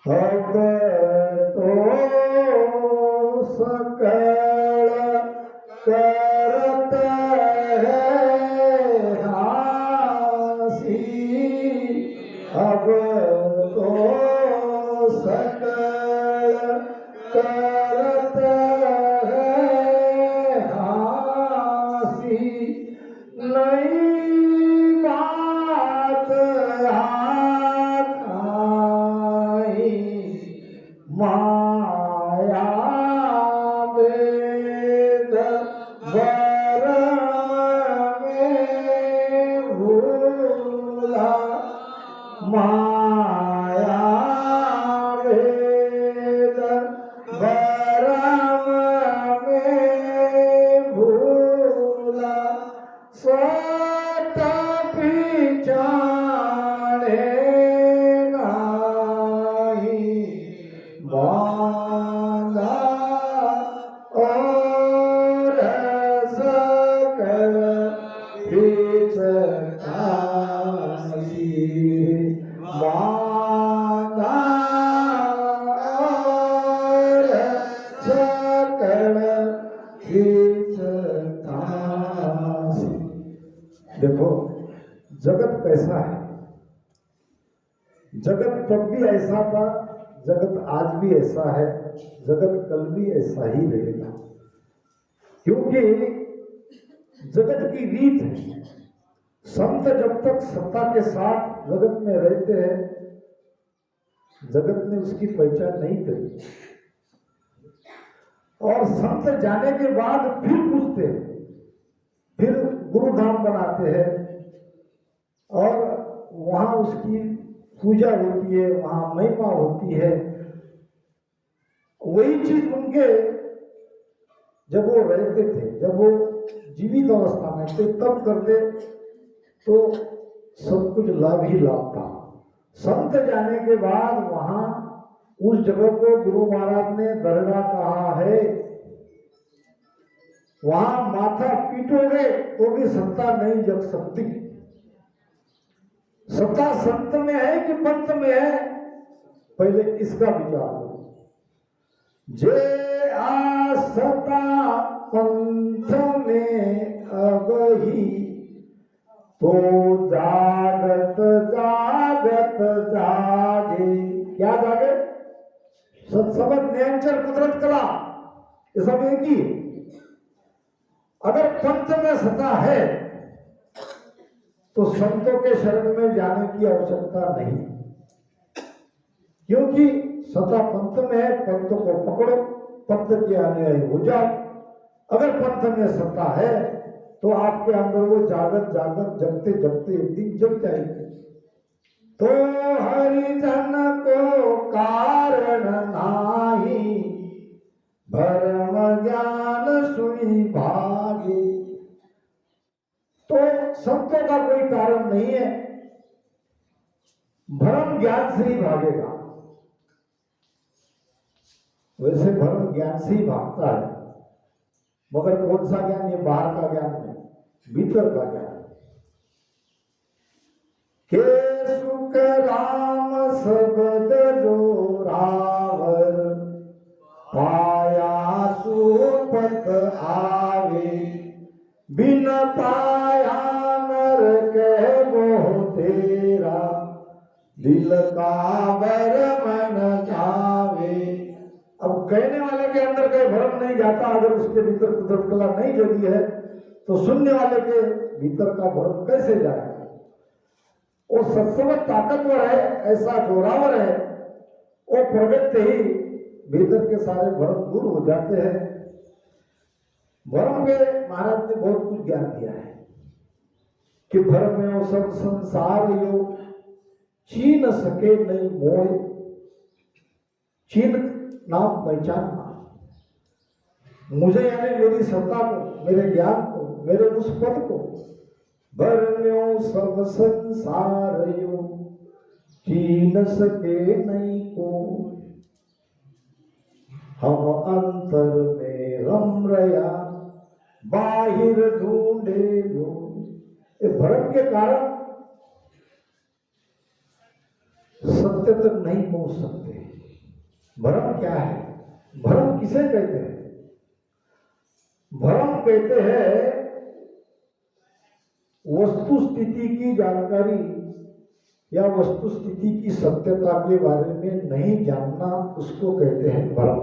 अब तो सकल करत है हासी, अब तो सकल करत है हासी, नई बात माया वेद वरण में भूला, माया वेद वरण में भूला, स्वत पिछाड़े बांधा और सकल पिछासी, बांधा और सकल पिछासी। देखो जगत कैसा है, जगत तब भी ऐसा था, जगत आज भी ऐसा है, जगत कल भी ऐसा ही रहेगा। क्योंकि जगत की रीत है, संत जब तक सत्ता के साथ जगत में रहते हैं, जगत ने उसकी पहचान नहीं करी, और संत जाने के बाद फिर पूछते हैं, फिर गुरुधाम बनाते हैं और वहां उसकी पूजा होती है, वहां महिमा होती है। वही चीज उनके जब वो रहते थे, जब वो जीवित अवस्था में थे तब करते तो सब कुछ लाभ ही लाभ था। संत जाने के बाद वहां उस जगह को गुरु महाराज ने दरगाह कहा है। वहां माथा पीटोगे तो भी सत्ता नहीं जग सकती। सत्ता संत में है कि पंथ में है, पहले इसका विचार करो। जे आसता पंथ में अबही, तो जागत जागत जागे। क्या जागे? सत्संग न्यायचर कुदरत कला, ये सब एक ही। अगर पंथ में सत्ता है तो संतों के शरण में जाने की आवश्यकता नहीं, क्योंकि सत्ता पंथ में है। पंथों को पकड़ो, पंथ के अनुयायी हो जाओ। अगर पंथ में सत्ता है तो आपके अंदर वो जागत जागत जगते जगते एक दिन जग जाएगी। तो हरिजन को कारण नाही, भरम ज्ञान सुई भागे। तो संतों का कोई कारण नहीं है, भरम ज्ञान से ही भागेगा। वैसे भरम ज्ञान से ही भागता है, मगर कौन सा ज्ञान? ये बाहर का ज्ञान नहीं, भीतर का ज्ञान। के सुख राम शब्द जो रावर, पाया सुपथ आवे। बिन पाया नर कह मोह तेरा, दिल का बर मन जावे। अब कहने वाले के अंदर कोई भ्रम नहीं जाता, अगर उसके भीतर कुदरत कला नहीं जगी है तो सुनने वाले के भीतर का भ्रम कैसे जाएगा? वो सत्संग ताकतवर है, ऐसा जोरावर है, वो प्रगट ही भीतर के सारे भ्रम दूर हो जाते हैं। भ्रम में महाराज ने बहुत कुछ ज्ञान दिया है कि भ्रम में वो सब संसार यो चीन सके नहीं मोह। चीन नाम पहचानना, मुझे यानी मेरी सत्ता को, मेरे ज्ञान को, मेरे उस पद को। भरम्यो सब संसार यो चीन सके नहीं को, हम अंतर में रम रया बाहिर ढूंढे लो। भ्रम के कारण सत्य तक नहीं पहुंच सकते। भ्रम क्या है? भ्रम किसे कहते हैं? भ्रम कहते हैं वस्तु स्थिति की जानकारी या वस्तु स्थिति की सत्यता के बारे में नहीं जानना, उसको कहते हैं भ्रम।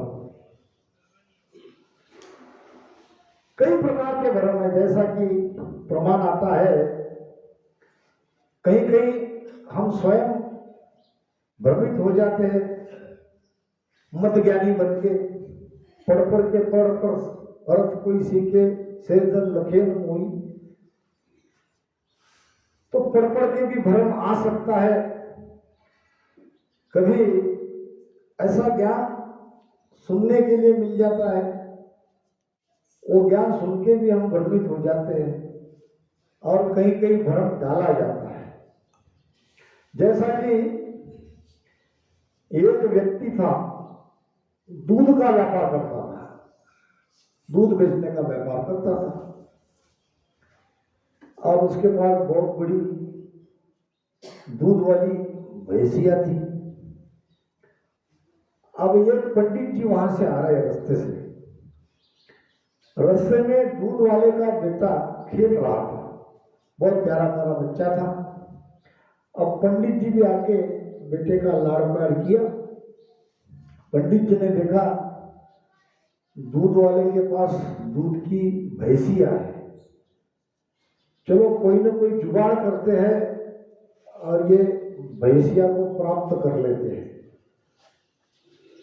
कई प्रकार के भ्रम है, जैसा कि प्रमाण आता है, कहीं कहीं हम स्वयं भ्रमित हो जाते हैं, मत ज्ञानी बन के पढ़ अर्थ कोई सीखे सेजल लखे मोई, तो पढ़ के भी भ्रम आ सकता है। कभी ऐसा ज्ञान सुनने के लिए मिल जाता है, वो ज्ञान सुन के भी हम भ्रमित हो जाते हैं, और कहीं कहीं भ्रम डाला जाता है। जैसा कि एक व्यक्ति था, दूध का व्यापार करता था, दूध बेचने का व्यापार करता था, और उसके पास बहुत बड़ी दूध वाली भैंसिया थी। अब एक पंडित जी वहां से आ रहे रास्ते से, रास्ते में दूध वाले का बेटा खेल रहा था, बहुत प्यारा प्यारा बच्चा था। अब पंडित जी भी आके बेटे का लाड़ प्यार किया। पंडित जी ने देखा दूध वाले के पास दूध की भैंसिया है, चलो कोई ना कोई जुगाड़ करते हैं और ये भैंसिया को प्राप्त कर लेते हैं।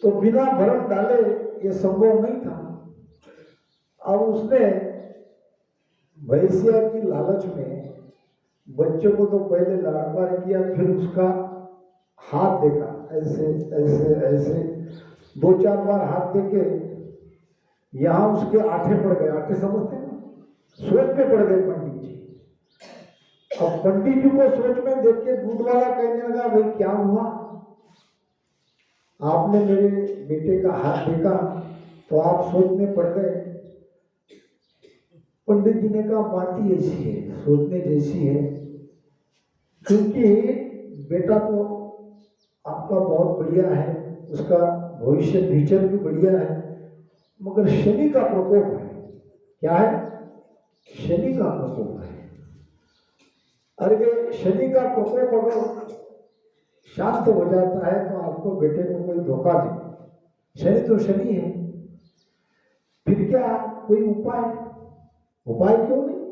तो बिना भ्रम डाले ये संभव नहीं था। अब उसने भैंसिया की लालच में बच्चे को तो पहले लाड़ किया, फिर उसका हाथ देखा, ऐसे ऐसे ऐसे 2-4 बार हाथ देके यहां उसके आठे पड़ गए। आठे समझते हैं ना? सोच में पड़ गए पंडित जी। अब पंडित जी को सोच में देख के दूध वाला कहने लगा, भाई क्या हुआ, आपने मेरे बेटे का हाथ देखा तो आप सोच में पड़ गए। पंडित जी ने कहा, बात ही ऐसी है, सोचने जैसी है, क्योंकि बेटा तो आपका बहुत बढ़िया है, उसका भविष्य फ्यूचर भी बढ़िया है, मगर शनि का प्रकोप है। क्या है? शनि का प्रकोप है। अरे शनि का प्रकोप अगर शांत हो जाता है तो आपको बेटे को कोई धोखा नहीं। शनि तो शनि है, फिर क्या कोई उपाय? उपाय क्यों नहीं?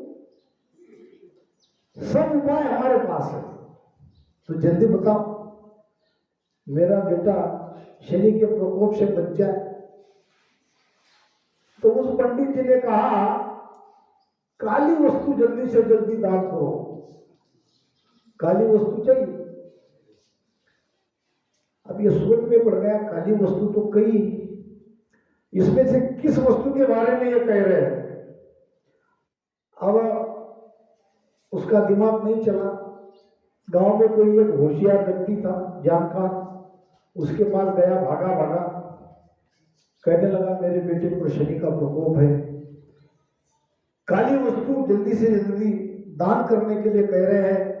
सब उपाय हमारे पास है, तो जल्दी बताओ मेरा बेटा शनि के प्रकोप से बच जाए। तो उस पंडित जी ने कहा, काली वस्तु जल्दी से जल्दी दान करो। काली वस्तु चाहिए। अब ये सोच में पड़ गया, काली वस्तु तो कई, इसमें से किस वस्तु के बारे में ये कह रहे हैं? अब उसका दिमाग नहीं चला। गांव में कोई एक होशियार व्यक्ति था, जानकार, उसके पास गया, भागा भागा, कहने लगा मेरे बेटे को शनि का प्रकोप है, काली वस्तु जल्दी से जल्दी दान करने के लिए कह रहे हैं।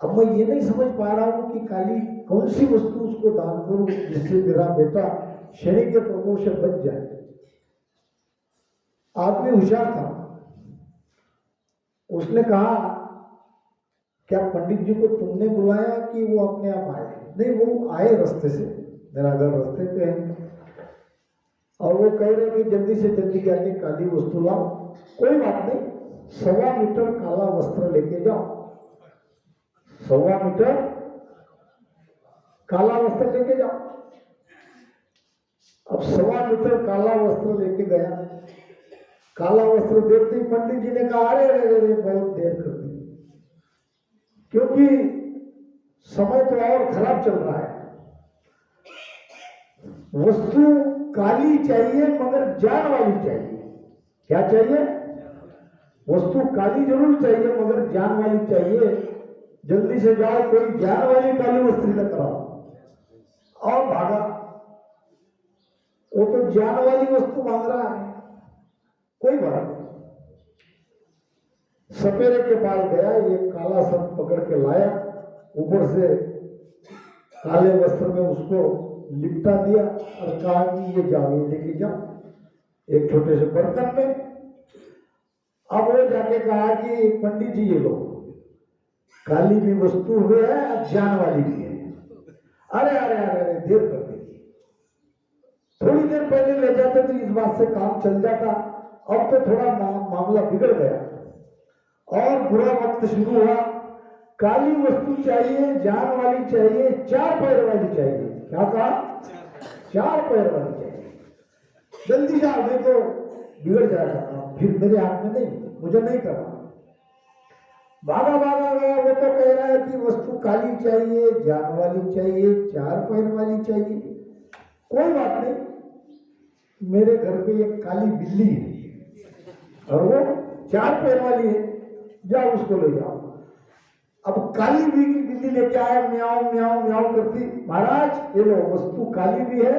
अब मैं ये नहीं समझ पा रहा हूं कि काली कौन सी वस्तु उसको दान करूं जिससे मेरा बेटा शनि के प्रकोप से बच जाए। आदमी होशियार था, उसने कहा, क्या पंडित जी को तुमने बुलाया कि वो अपने आप आए? नहीं, वो आए रास्ते से, मेरा घर रास्ते पे है, और वो कह रहे कि जल्दी से जल्दी जाके काली वस्तु लाओ। कोई बात नहीं, 1.25 मीटर काला वस्त्र लेके जाओ। 1.25 मीटर काला वस्त्र लेके जाओ। अब 1.25 मीटर काला वस्त्र लेके गया। काला वस्त्र देखते ही पंडित जी ने कहा, अरे अरे अरे, बहुत देर कर दी, क्योंकि समय तो और खराब चल रहा है। वस्तु काली चाहिए मगर जान वाली चाहिए। क्या चाहिए? वस्तु काली जरूर चाहिए मगर जान वाली चाहिए। जल्दी से जाओ, कोई जान वाली काली वस्तु न कराओ। और भागा, वो तो जान वाली वस्तु मांग रहा है। कोई बात नहीं, सपेरे के पास गया, एक काला सर्प पकड़ के लाया, ऊपर से काले वस्त्र में उसको लिपटा दिया और कहा कि ये जाओ, ये लेके जाओ एक छोटे से बर्तन में। अब वो जाके कहा कि पंडित जी ये लो, काली भी वस्तु हुई है, ज्ञान वाली भी है। अरे अरे अरे अरे देर कर दी, थोड़ी देर पहले ले जाते तो इस बात से काम चल जाता। अब तो थोड़ा मामला बिगड़ गया और बुरा वक्त शुरू हुआ। काली वस्तु चाहिए, जान वाली चाहिए, 4 पैर वाली चाहिए। क्या कहा? 4 पैर वाली चाहिए। जल्दी जाओ, नहीं तो बिगड़ जाएगा, फिर मेरे हाथ में नहीं, मुझे नहीं करना। भागा भागा गया। वो तो कह रहा है कि वस्तु काली चाहिए, जान वाली चाहिए, 4 पैर वाली चाहिए। कोई बात नहीं, मेरे घर पे एक काली बिल्ली है और वो 4 पैर वाली है, जाओ उसको ले जाओ। अब काली बिल्ली लेके आया, म्याऊं म्याऊं म्याऊं करती। महाराज ये लो, वस्तु काली भी है,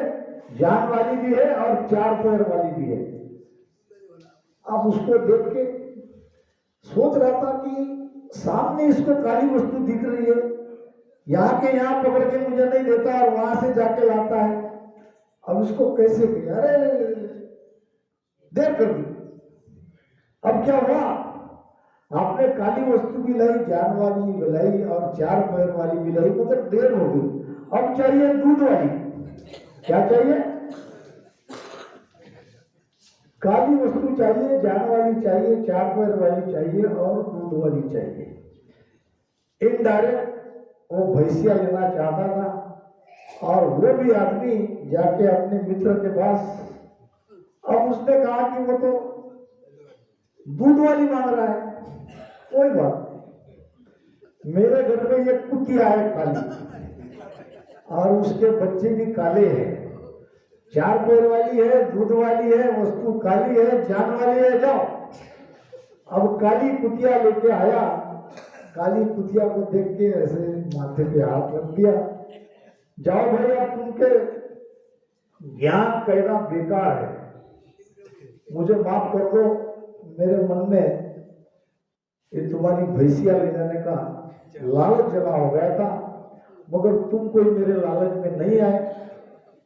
जान वाली भी है और 4 पैर वाली भी है। अब उसको देख के सोच रहा था कि सामने इसको काली वस्तु दिख रही है, यहाँ के यहाँ पकड़ के मुझे नहीं देता और वहां से जाके लाता है। अब इसको कैसे किया? अरे देर कर दी। अब क्या हुआ? आपने काली वस्तु भी लाई, जान वाली भी लाई और 4 पैर वाली भी लाई, मगर देर हो गई। अब चाहिए दूध वाली। क्या चाहिए? काली वस्तु चाहिए, जान वाली चाहिए, 4 पैर वाली चाहिए और दूध वाली चाहिए। इनडायरेक्ट वो भैंसिया लेना चाहता था और वो भी आदमी जाके अपने मित्र के पास, अब उसने कहा कि वो तो दूध वाली मांग रहा है। कोई बात नहीं, मेरे घर में एक कुतिया है काली और उसके बच्चे भी काले हैं, 4 पैर वाली है, दूध वाली है, वस्तु काली है, जान वाली है, जाओ। अब काली कुतिया लेके आया। काली कुतिया को देख के ऐसे माथे पे हाथ रख दिया, जाओ भाई, अब तुमके ज्ञान कहना बेकार है, मुझे माफ कर दो। मेरे मन में ये तुम्हारी भैंसिया ले जाने का लालच जमा हो गया था, मगर तुम कोई मेरे लालच में नहीं आए।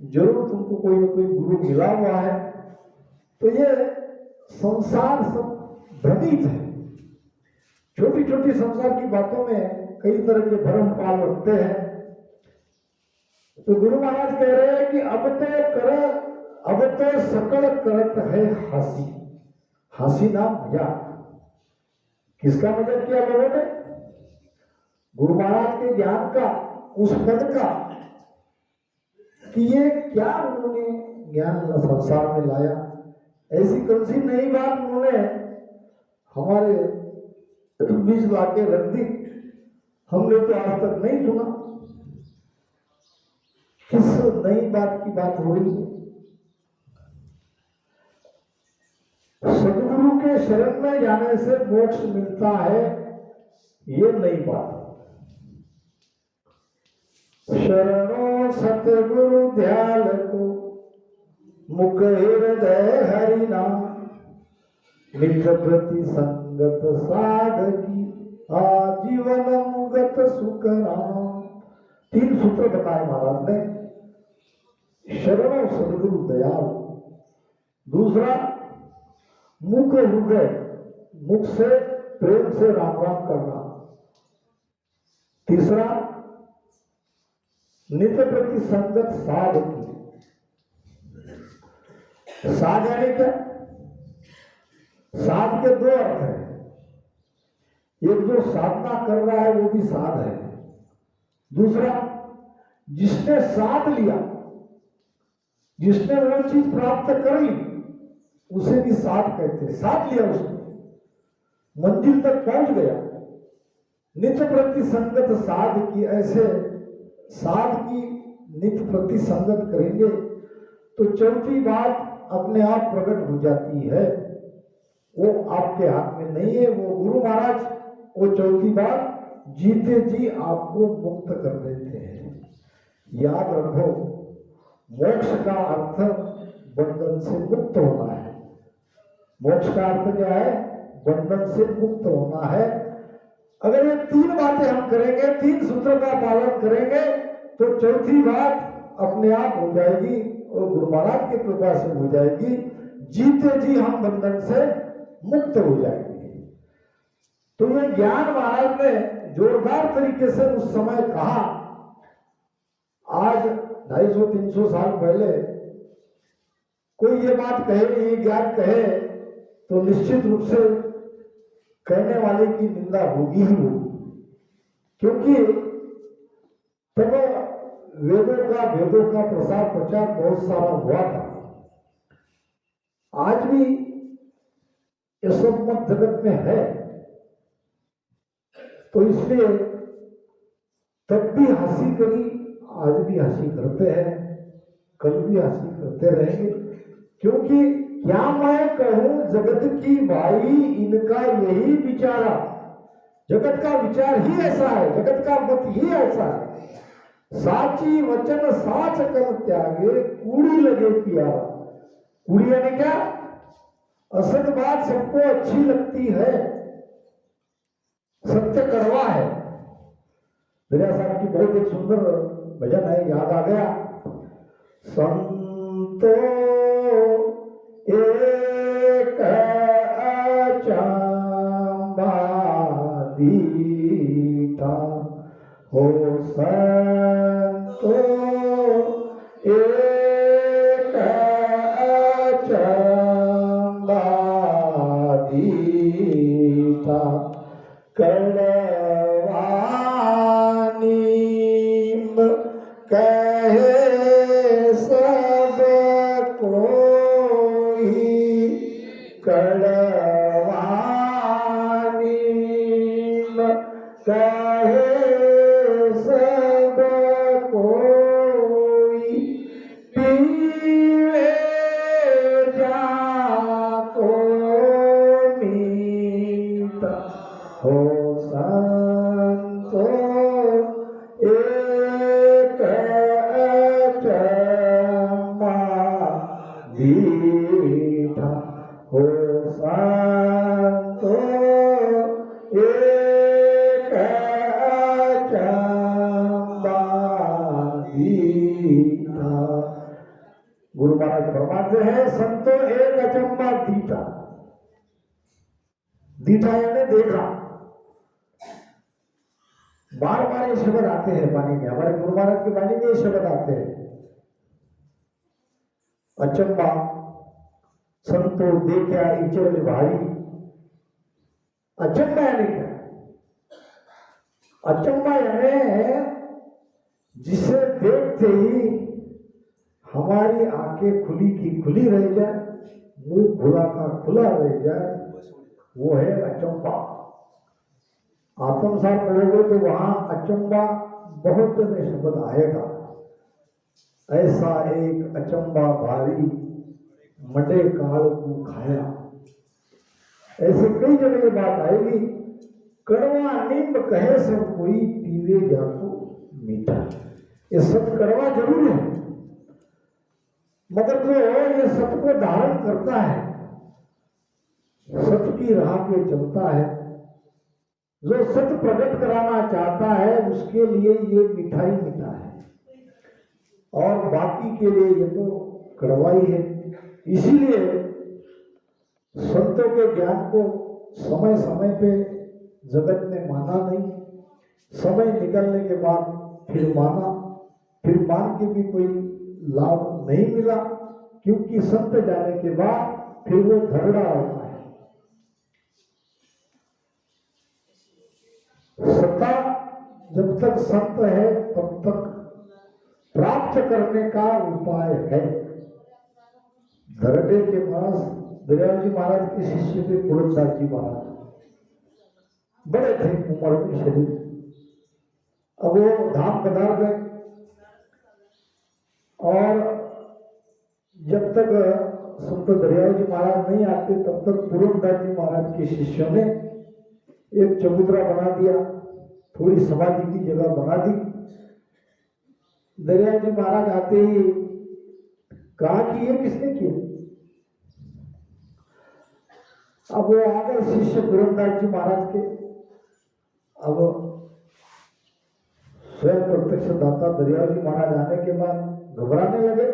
जरूर तुमको कोई न कोई गुरु मिला हुआ है। तो ये संसार सब भ्रमित है, छोटी छोटी संसार की बातों में कई तरह के भ्रम पाल रखते हैं। तो गुरु महाराज कह रहे हैं कि अब तो सकल करत है हासी। हासी नाम मजाक। किसका मदद किया लोगों ने? गुरु महाराज के ज्ञान का, उस पद का, कि ये क्या उन्होंने ज्ञान संसार में लाया। ऐसी कौन सी नई बात उन्होंने हमारे बीच लाके रख दी, हमने तो आज तक नहीं सुना। किस नई बात की बात हो रही है? सदगुरु के शरण में जाने से मोक्ष मिलता है, ये नई बात। शरणों सतगुरु ध्यान को मुख हृदय हरि नाम, निज प्रति संगत साधकी आजीवन मुगत सुख राम। 3 सूत्र बताए महाराज ने। शरणों सदगुरु दयाल, दूसरा मुख हृदय, मुख से प्रेम से राम राम करना, तीसरा नित्य प्रति संगत साध की। साध यानी क्या? साध के 2 अर्थ है। एक जो साधना कर रहा है वो भी साध है, दूसरा जिसने साध लिया, जिसने वो चीज प्राप्त कर ली, उसे भी साध कहते हैं। साध लिया उसने, मंजिल तक पहुंच गया। नित्य प्रति संगत साध की, ऐसे साध की नित्य प्रति संगत करेंगे तो चौथी बात अपने आप प्रकट हो जाती है। वो आपके हाथ में नहीं है, वो गुरु महाराज वो चौथी बात जीते जी आपको मुक्त कर देते हैं। याद रखो, मोक्ष का अर्थ बंधन से मुक्त होना है। मोक्ष का अर्थ क्या है? बंधन से मुक्त होना है। अगर ये 3 बातें हम करेंगे, 3 सूत्रों का पालन करेंगे, तो चौथी बात अपने आप हो जाएगी और गुरु महाराज की कृपा से हो जाएगी। जीते जी हम बंधन से मुक्त हो जाएंगे। तो ये ज्ञान महाराज ने जोरदार तरीके से उस समय कहा। आज 250-300 साल पहले कोई ये बात कहे, ये ज्ञान कहे, तो निश्चित रूप से कहने वाले की निंदा होगी ही होगी, क्योंकि तब वेदों का प्रसार प्रचार बहुत सारा हुआ था। आज भी ये सब मत जगत में है, तो इसलिए तब भी हंसी करी, आज भी हंसी करते हैं, कल भी हंसी करते रहेंगे। क्योंकि क्या मैं कहूं जगत की भाई, इनका यही विचारा। जगत का विचार ही ऐसा है, जगत का मत ही ऐसा है। साची वचन साच कल त्यागे, कूड़ी लगे प्यारा। कूड़ी यानी क्या? असत बात सबको अच्छी लगती है, सत्य कड़वा है। दरिया साहब की बहुत एक सुंदर भजन है, याद आ गया। संतो एक अचंबा दीता हो, संतो एक अचंबा दीता, कड़वानीम कहे सब कोई, कड़वानीम कहे सब कोई, पीवे जाको मीता हो, संतो एक अचंबा दीठा हो, संतो एक अचंबा दीठा। गुरु महाराज फरमाते हैं, संतो एक अचंबा दीठा। दीठा यानी देखा। बार बार ये शब्द आते हैं वाणी में, हमारे गुरु महाराज की वाणी में ये शब्द आते हैं। अचंबा, संतो देखा इचरज भाई। अचंबा यानी क्या? अचंबा यानी जिसे देखते ही हमारी आंखें खुली की खुली रह जाए, मुंह खुला का खुला रह जाए, वो है अचंबा। आत्मसार पढ़ोगे तो वहां अचंबा बहुत जगह शब्द आएगा। ऐसा एक अचंबा भारी, मडे काल को खाया। ऐसे कई जगह ये बात आएगी। कड़वा नींब कहे सब कोई, पीवे जाको मीठा। ये सब कड़वा जरूर है, मगर जो ये सबको धारण करता है, सत्य की राह पे चलता है, जो सत्य प्रकट कराना चाहता है, उसके लिए ये मिठाई मीठा है, और बाकी के लिए ये तो कड़वाई है। इसीलिए संतों के ज्ञान को समय समय पे जगत ने माना नहीं, समय निकलने के बाद फिर माना, फिर मान के भी कोई लाभ नहीं मिला, क्योंकि संत जाने के बाद फिर वो झगड़ा होता है। सत्ता जब तक संत है तब तक प्राप्त करने का उपाय है। धरडे के पास दरियाव जी महाराज के शिष्य थे पुरंदास जी महाराज, बड़े थे उम्र में शरीर। अब वो धाम पधार गए, और जब तक संत दरियाव जी महाराज नहीं आते तब तक पुरंदास जी महाराज के शिष्यों ने एक चबूतरा बना दिया, थोड़ी समाधि की जगह बना दी। दरियाव जी महाराज आते ही कहा कि ये किसने किया? अब वो आ गए शिष्य पुरंदास जी महाराज के। अब स्वयं प्रत्यक्ष दाता दरियाजी महाराज आने के बाद घबराने लगे।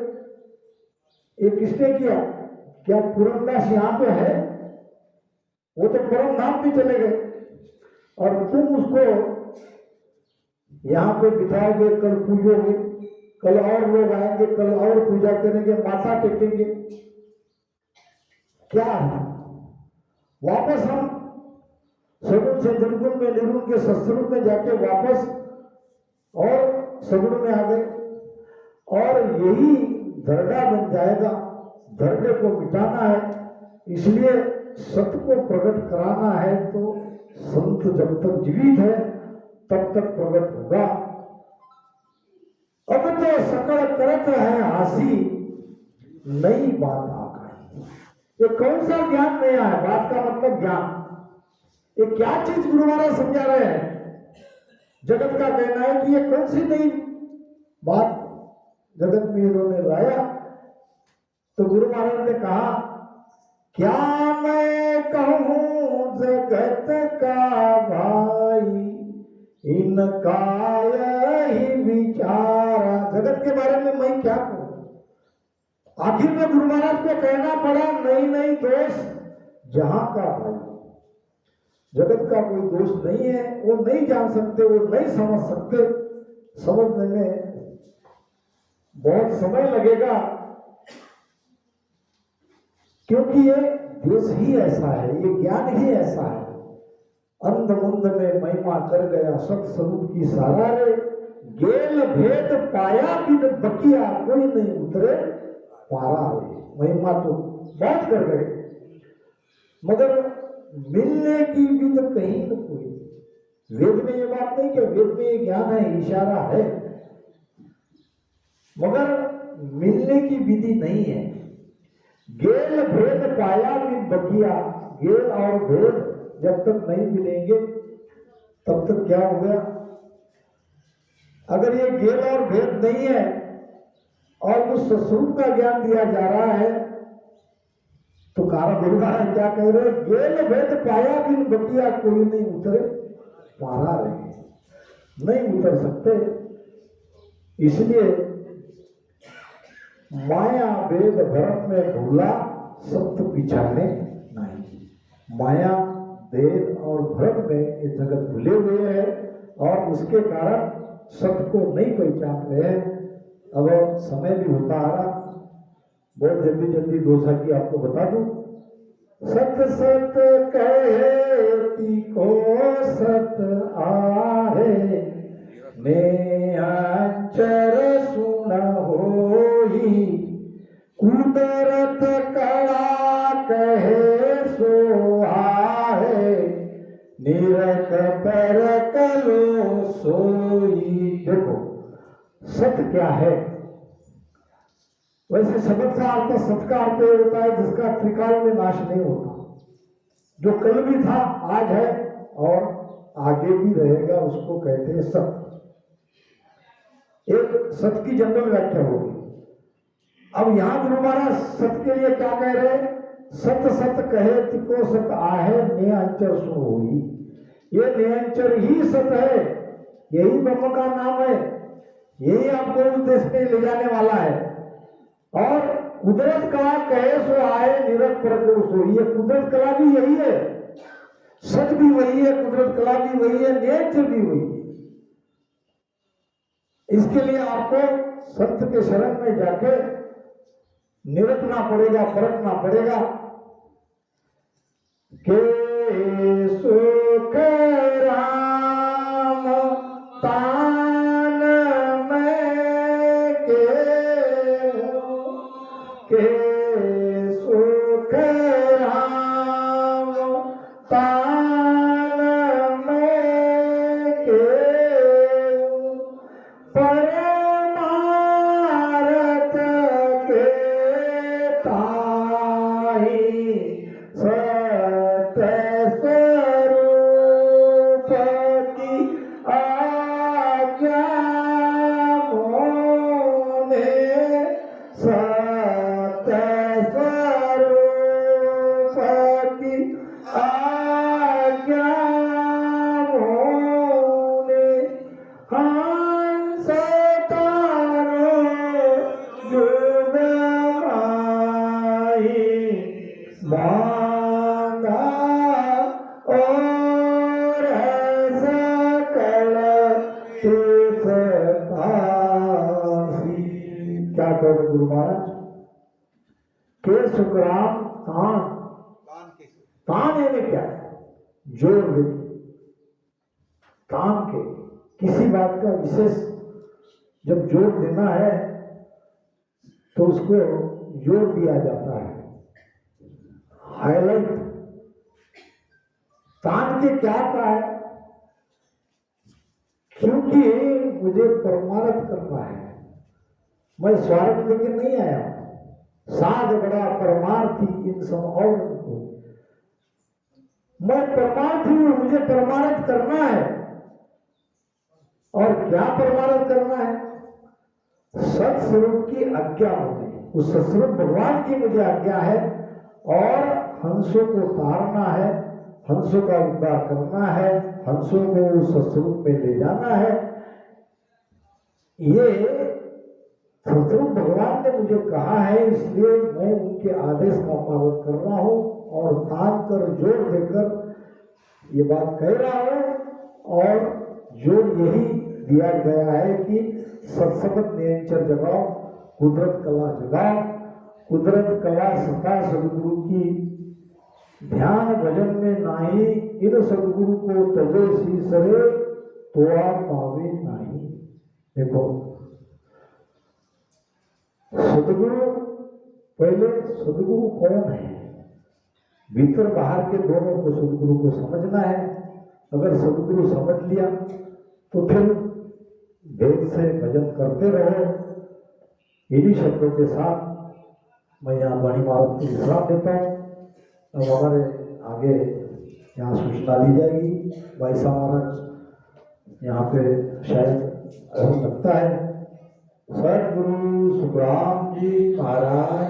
ये किसने किया? क्या पूरनदास यहाँ पे है? वो तो परम धाम भी चले गए और तुम उसको यहाँ पे बिठाओगे, कल पूजोगे, कल और लोग आएंगे, कल और पूजा करेंगे, माथा टेकेंगे, क्या है? वापस हम सगुण से निर्गुण में, निर्गुण के सत्स्वरूप में जाके वापस और सगुण में आ गए और यही दरड़ा बन जाएगा। दरड़े को मिटाना है, इसलिए सत्य को प्रकट कराना है तो संत जब तक जीवित है तब तक प्रकट होगा। अब तो सकल करत है हासी, नई बात आ गई। ये कौन सा ज्ञान नया है? बात का मतलब ज्ञान। ये क्या चीज गुरु महाराज समझा रहे हैं? जगत का कहना है कि ये कौन सी नई बात जगत में इन्होंने लाया। तो गुरु महाराज ने कहा, क्या मैं कहूं जगत का भाई, इनका यही विचारा। जगत के बारे में मैं क्या कहूं? आखिर में गुरु महाराज को कहना पड़ा, नहीं नहीं दोष जहां का भाई। जगत का कोई दोष नहीं है, वो नहीं जान सकते, वो नहीं समझ सकते। समझने में बहुत समय लगेगा, क्योंकि ये देश ही ऐसा है, ये ज्ञान ही ऐसा है। अंध मुंद में महिमा कर गया सत्स्वरूप की सारा रे, गेल भेद पाया बिन बकिया, कोई नहीं उतरे पारा रे। महिमा तो बहुत कर गए, मगर मिलने की विध कहीं न कोई। वेद में ये बात नहीं कि वेद में ये ज्ञान है, इशारा है, मगर मिलने की विधि नहीं है। गेल भेद पाया भी बकिया, गेल और भेद जब तक नहीं मिलेंगे तब तक क्या हो गया? अगर ये गेल और भेद नहीं है और उस स्वरूप का ज्ञान दिया जा रहा है तो कारक गुरु महाराज क्या कह रहे? गेल भेद पाया बिन बकिया, कोई नहीं उतरे पारा रहे, नहीं उतर सकते। इसलिए माया वेद भरम में भूला, सत्य पिछाने नहीं। माया वेद और भ्रम में ये जगत भूले हुए हैं और उसके कारण सत्य को नहीं पहचान रहे हैं। अब समय भी होता आ रहा, बहुत जल्दी जल्दी दोसा की आपको बता दूं। सत सत कहती को सत आहे, नेहांचर सुन होई, कुदरत कला कहे सो आहे, निरख पर कलो सोई। देखो सत्य क्या है? वैसे शब्द का अर्थ सत्य का अर्थ होता है जिसका त्रिकाल में नाश नहीं होता, जो कल भी था, आज है और आगे भी रहेगा, उसको कहते हैं सत्य। एक सत्य की जनरल व्याख्या होगी। अब यहां गुरु महाराज सत्य के लिए क्या कह रहे हैं? सत्य सत्य कहे तिको सत्य आहे, निरंतर सो होई। ये निरंतर ही सत्य है, यही ब्रह्म का नाम है, यही आपको उस देश में ले जाने वाला है। और कुदरत कला कहे सो आए, निरंतर पर सो। ये कुदरत कला भी यही है, सत्य भी वही है, कुदरत कला भी वही है, नेचर भी वही है। इसके लिए आपको संत के शरण में जाके निरखना पड़ेगा, परखना पड़ेगा के सुख राम तान में के सुख राम तान में के परमारथ के ताहि सत्य स्वरूप क्या कह रहे गुरु महाराज के सुखराम कान कान यानी क्या है? जोर दे कान के किसी बात का विशेष जब जोर देना है तो उसको जोर दिया जाता है, हाईलाइट। कान के क्या का है? क्योंकि मुझे परमार्थ करना है, मैं स्वार्थ लेके नहीं आया हूं। साध बड़ा परमार्थी इन सब और को मैं परमार्थी हूं, मुझे परमार्थ करना है। और क्या परमार्थ करना है? सत्स्वरूप की आज्ञा होगी, उस सत्स्वरूप भगवान की मुझे आज्ञा है और हंसों को तारना है, हंसों का उद्धार करना है, हंसों को उस सत्स्वरूप में ले जाना है। ये सत्स्वरूप भगवान ने मुझे कहा है, इसलिए मैं उनके आदेश का पालन कर रहा हूं और कान कर जोर देकर ये बात कह रहा हूं। और जोर यही दिया गया है कि सत्संगत नियंचर जगाओ, कुदरत कला जगाओ। कुदरत कला सता सदगुरु की ध्यान भजन में नाही, इन सदगुरु को तजे शीसरे तो आप पावे नाही। देखो सदगुरु, पहले सदगुरु कौन है? भीतर बाहर के दोनों को सदगुरु को समझना है। अगर सदगुरु समझ लिया तो फिर वेद से भजन करते रहो। इन्हीं शब्दों के साथ मैं यहाँ वाणी महाराज को विश्राम देता हूँ। अब हमारे आगे यहाँ सूचना दी जाएगी। भाई साहब महाराज यहाँ पे शायद हो सकता है। सदगुरु सुखराम जी महाराज